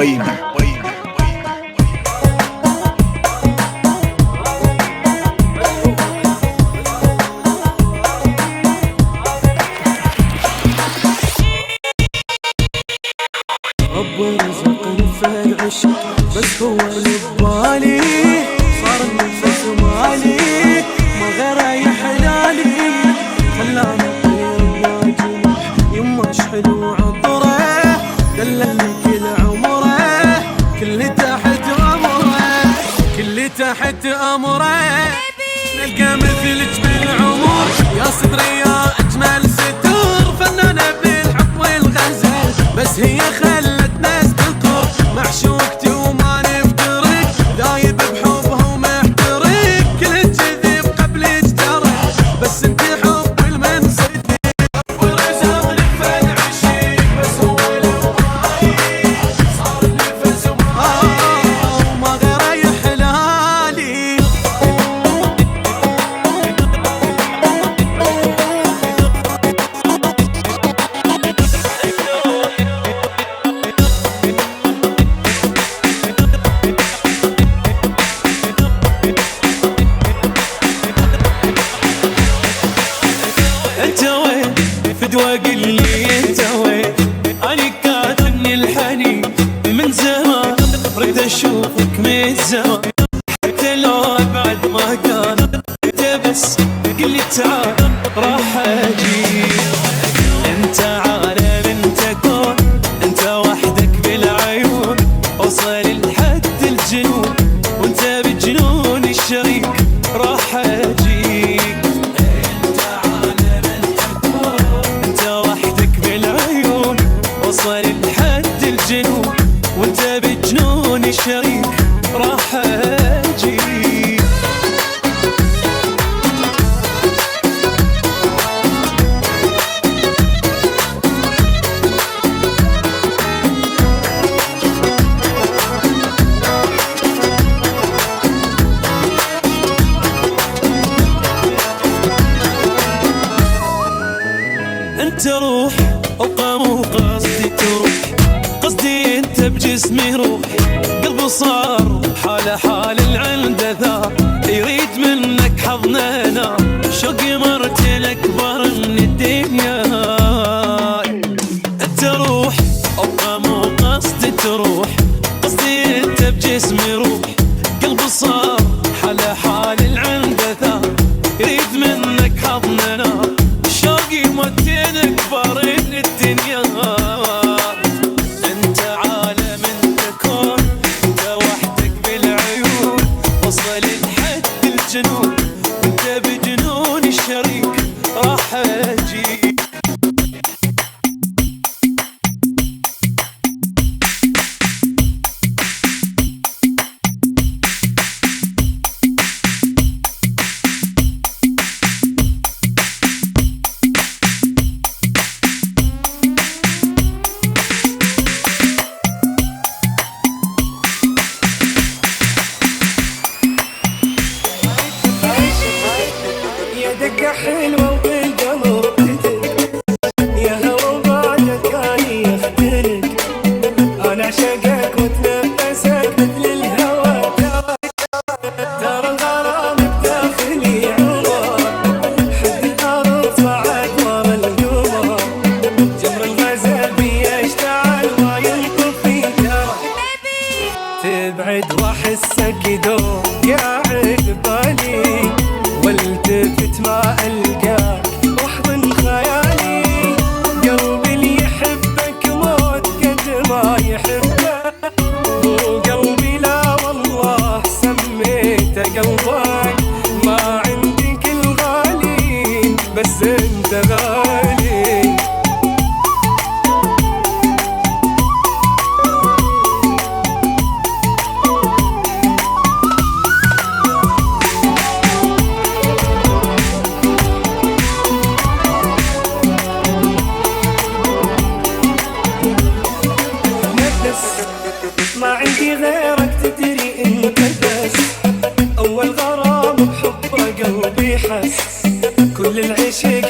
رب رزقني في العشق بس هو اللي ببالي، صار النفس مالي ما غيره يحلالي، خلاني اطير ناجي يما حلو عطره، دللني كل عمره كل تحت امره، كل تحت امره، نلقى مثلك بالعمر يا صدري يا اجمل ستور، فنانه بالحب والغزل بس هي خلت ناس تذكر، معشوقتي وما نفترق، دايب بحبها ومحترق، كل الجذب قبلك ترى بس انت حب المنصدق، ورزقني في العشيق بس هو الهواي، صار النفس وما غيره يحلالي. انت وين فدوى قل لي انت وين، اني كاتبني الحنين من زمان، اريد اشوفك من زمان حتى لو ابعد ما كان، انت بس قل لي تعال راح اجي، انت عالم انت كون، انت وحدك بالعيون وصل لحد الجنون، وانت بجنون الشريك راح اجي، وصل لحد الجنون وانت بجنون الشريك راح اجي. انت روح ابقى مو قصدي تروح، قصدي انت بجسمي روح، قلبي صار حاله حال العنده ذا، يريد منك حضننا شوقي مرتين اكبر من الدنيا، انت روح ابقى مو قصدي تروح، قصدي انت بجسمي روح، قلبي صار حاله حال العنده ذا، يريد منك حضننا شوقي مرتين اكبر من الدنيا، انت عالم انت كون، انت وحدك بالعيون وصل لحد الجنون، وانت بجنون الشريك راح اجي. دقة حلوة وبالقلب تدق، يا هوا بعدك كان يختلق، أنا عشقك واتنفسك مثل الهوى، ترى الغرام بداخلي عمر، حد الأرض بعد ورا القمر، جمر الغزال بيشتعل ما ينطفي ترى، تبعد واحسك يدور قاعد بالي، والتفت ما ألقاك واحضن خيالي، قلبي اللي يحبك موت قد ما يحبك، وقلبي لا والله سميته قلبك، ما عندي كل غالي بس انت غالي. ما عندي غيرك تدري انت بس، اول غرام بحبه قلبي حس، كل العشق